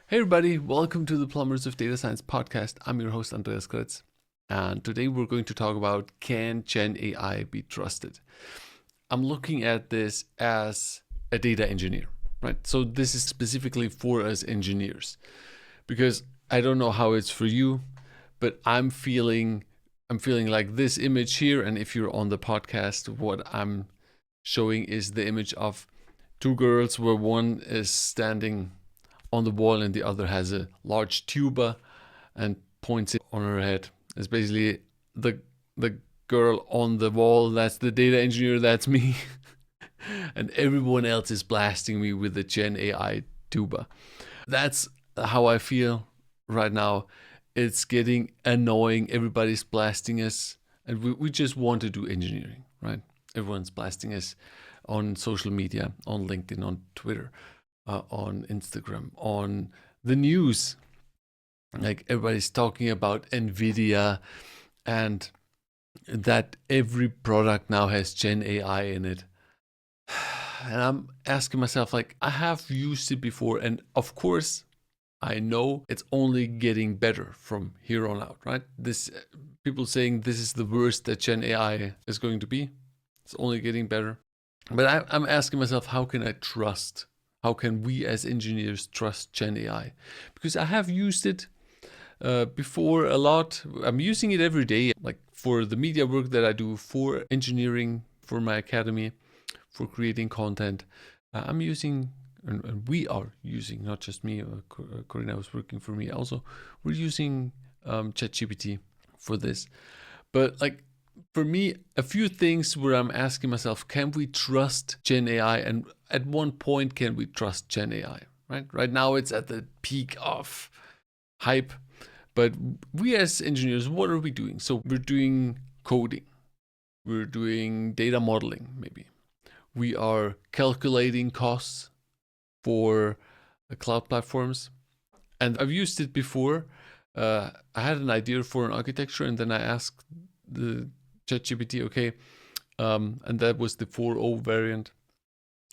Hey everybody, welcome to the Plumbers of Data Science podcast. I'm your host Andreas Kretz, and today we're going to talk about, can GenAI be trusted? I'm looking at this as a data engineer, right? So this is specifically for us engineers, because I don't know how it's for you, but I'm feeling like this image here, and if you're on the podcast, what I'm showing is the image of two girls where one is standing on the wall and the other has a large tuba and points it on her head. It's basically the girl on the wall, that's the data engineer, that's me. And everyone else is blasting me with the GenAI tuba. That's how I feel right now. It's getting annoying. Everybody's blasting us, and we just want to do engineering, right? Everyone's blasting us on social media, on LinkedIn, on Twitter, on Instagram, on the news. Like everybody's talking about NVIDIA and that every product now has Gen AI in it. And I'm asking myself, like, I have used it before, and of course, I know it's only getting better from here on out, right? This people saying this is the worst that Gen AI is going to be. It's only getting better. But I'm asking myself, how can I trust? How can we as engineers trust Gen AI? Because I have used it before a lot. I'm using it every day, like for the media work that I do for engineering, for my academy, for creating content. I'm using, and we are using, not just me, Corina was working for me also, we're using ChatGPT for this. But like, for me, a few things where I'm asking myself, can we trust Gen AI? And at one point, can we trust Gen AI? Right now, it's at the peak of hype. But we as engineers, what are we doing? So we're doing coding. We're doing data modeling, maybe. We are calculating costs for the cloud platforms. And I've used it before. I had an idea for an architecture, and then I asked the ChatGPT, okay, and that was the 4.0 variant.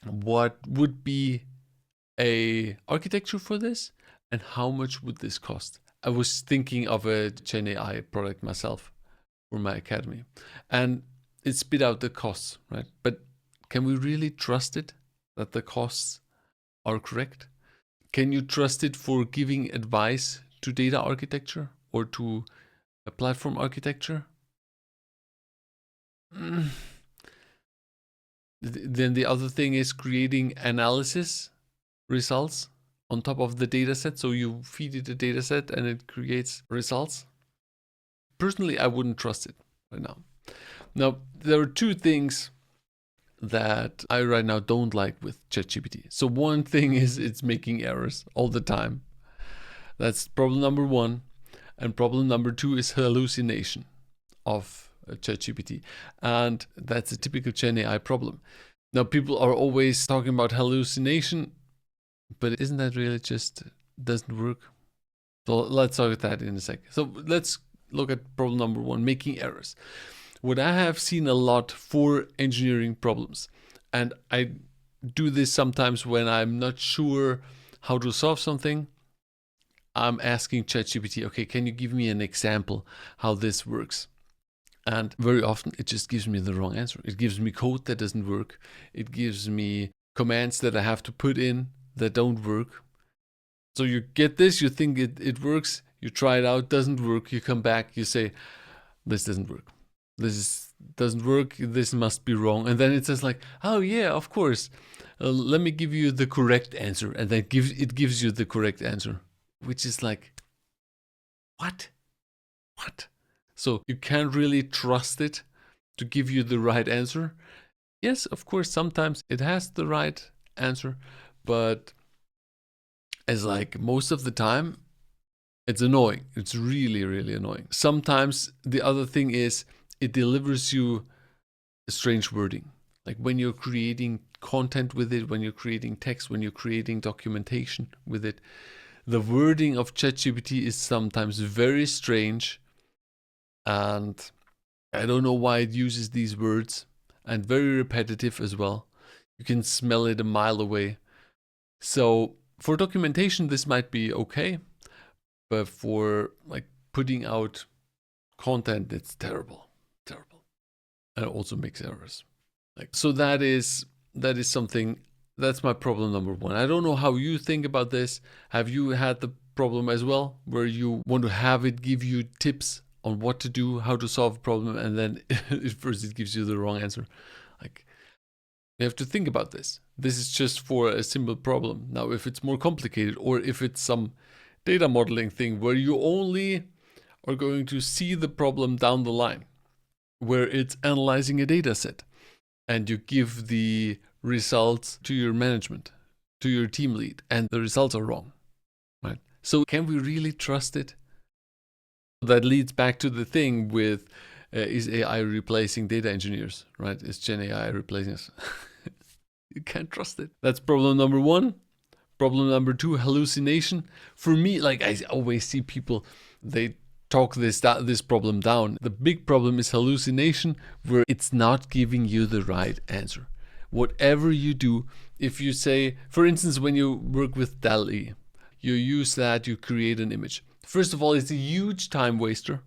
What would be a architecture for this, and how much would this cost? I was thinking of a Gen AI product myself for my academy, and it spit out the costs, right? But can we really trust it that the costs are correct? Can you trust it for giving advice to data architecture or to a platform architecture? Then the other thing is creating analysis results on top of the data set. So you feed it a data set and it creates results. Personally, I wouldn't trust it right now. Now, there are two things that I right now don't like with ChatGPT. So one thing is it's making errors all the time. That's problem number one. And problem number two is hallucination of ChatGPT. And that's a typical Gen AI problem. Now, people are always talking about hallucination, but isn't that really just doesn't work? So let's talk about that in a second. So let's look at problem number one, making errors. What I have seen a lot for engineering problems, and I do this sometimes when I'm not sure how to solve something, I'm asking ChatGPT, okay, can you give me an example how this works? And very often it just gives me the wrong answer. It gives me code that doesn't work. It gives me commands that I have to put in that don't work. So you get this, you think it works, you try it out, doesn't work, you come back, you say, this doesn't work. Doesn't work, this must be wrong. And then it says like, oh yeah, of course. Let me give you the correct answer. And then it gives you the correct answer, which is like, what? So you can't really trust it to give you the right answer. Yes, of course, sometimes it has the right answer, but as like most of the time, it's annoying. It's really, really annoying. Sometimes the other thing is it delivers you strange wording. Like when you're creating content with it, when you're creating text, when you're creating documentation with it, the wording of ChatGPT is sometimes very strange. And I don't know why it uses these words, and very repetitive as well. You can smell it a mile away. So For documentation, this might be okay, but for like putting out content, it's terrible, and it also makes errors. Like, so that is something. That's my problem number one. I don't know how you think about this. Have you had the problem as well, where you want to have it give you tips on what to do, how to solve a problem, and then first it gives you the wrong answer? Like, you have to think about this. This is just for a simple problem. Now, if it's more complicated, or if it's some data modeling thing where you only are going to see the problem down the line, where it's analyzing a data set, and you give the results to your management, to your team lead, and the results are wrong, right? So can we really trust it? That leads back to the thing with, is AI replacing data engineers, right? Is GenAI replacing us? You can't trust it. That's problem number one. Problem number two, hallucination. For me, like, I always see people, they talk this problem down. The big problem is hallucination, where it's not giving you the right answer. Whatever you do, if you say, for instance, when you work with DALL-E, you use that, you create an image. First of all, it's a huge time waster,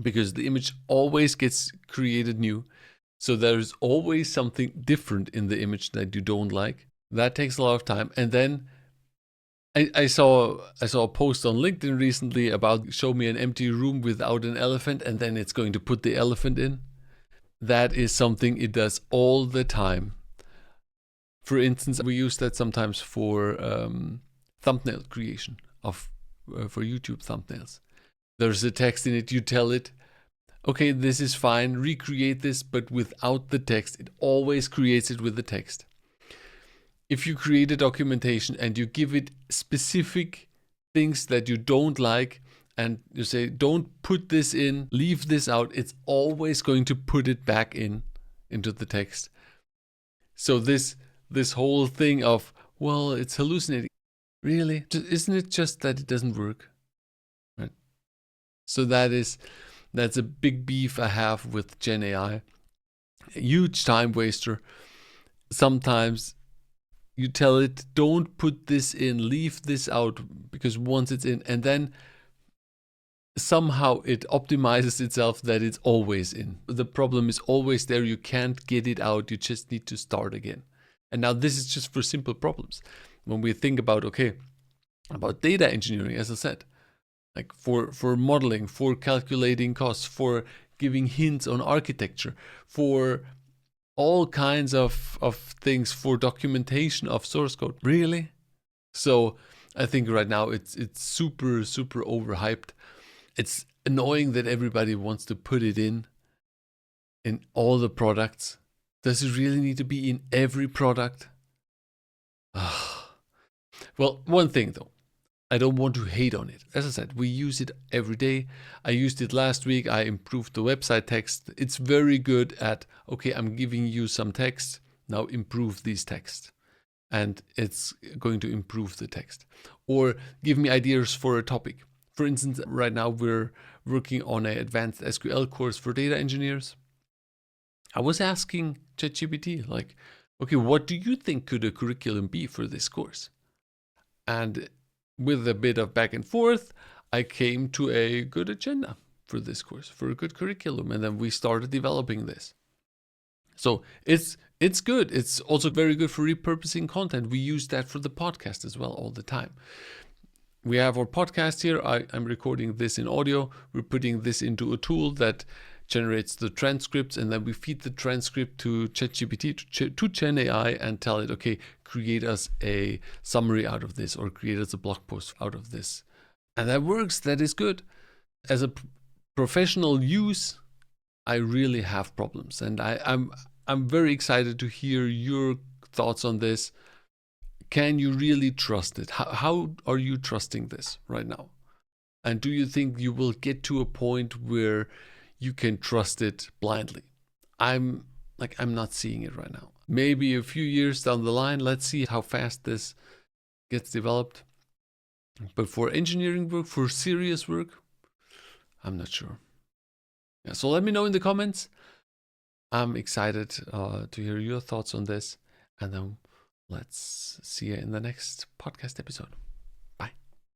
because the image always gets created new. So there's always something different in the image that you don't like. That takes a lot of time. And then I saw a post on LinkedIn recently about show me an empty room without an elephant, and then it's going to put the elephant in. That is something it does all the time. For instance, we use that sometimes for thumbnail creation for YouTube thumbnails. There's a text in it, you tell it, okay, this is fine, recreate this, but without the text. It always creates it with the text. If you create a documentation and you give it specific things that you don't like, and you say, don't put this in, leave this out, it's always going to put it back into the text. So this whole thing of, well, it's hallucinating. Really? Isn't it just that it doesn't work? Right? So that's a big beef I have with GenAI. A huge time waster. Sometimes you tell it, don't put this in, leave this out, because once it's in, and then somehow it optimizes itself that it's always in. The problem is always there. You can't get it out. You just need to start again. And now this is just for simple problems. When we think about, okay, about data engineering, as I said, like for modeling, for calculating costs, for giving hints on architecture, for all kinds of things, for documentation of source code. Really? So I think right now it's super, super overhyped. It's annoying that everybody wants to put it in all the products. Does it really need to be in every product? Well, one thing though, I don't want to hate on it. As I said, we use it every day. I used it last week. I improved the website text. It's very good at, okay, I'm giving you some text. Now improve these texts. And it's going to improve the text. Or give me ideas for a topic. For instance, right now we're working on an advanced SQL course for data engineers. I was asking ChatGPT, like, okay, what do you think could a curriculum be for this course? And with a bit of back and forth, I came to a good agenda for this course, for a good curriculum. And then we started developing this. So it's good. It's also very good for repurposing content. We use that for the podcast as well all the time. We have our podcast here. I'm recording this in audio. We're putting this into a tool that generates the transcripts, and then we feed the transcript to ChatGPT, to GenAI, and tell it, okay, create us a summary out of this, or create us a blog post out of this. And that works. That is good. As a professional use, I really have problems, and I'm very excited to hear your thoughts on this. Can you really trust it? How are you trusting this right now? And do you think you will get to a point where you can trust it blindly? I'm not seeing it right now. Maybe a few years down the line, let's see how fast this gets developed. But for engineering work, for serious work, I'm not sure. Yeah, so let me know in the comments. I'm excited to hear your thoughts on this, and then let's see you in the next podcast episode.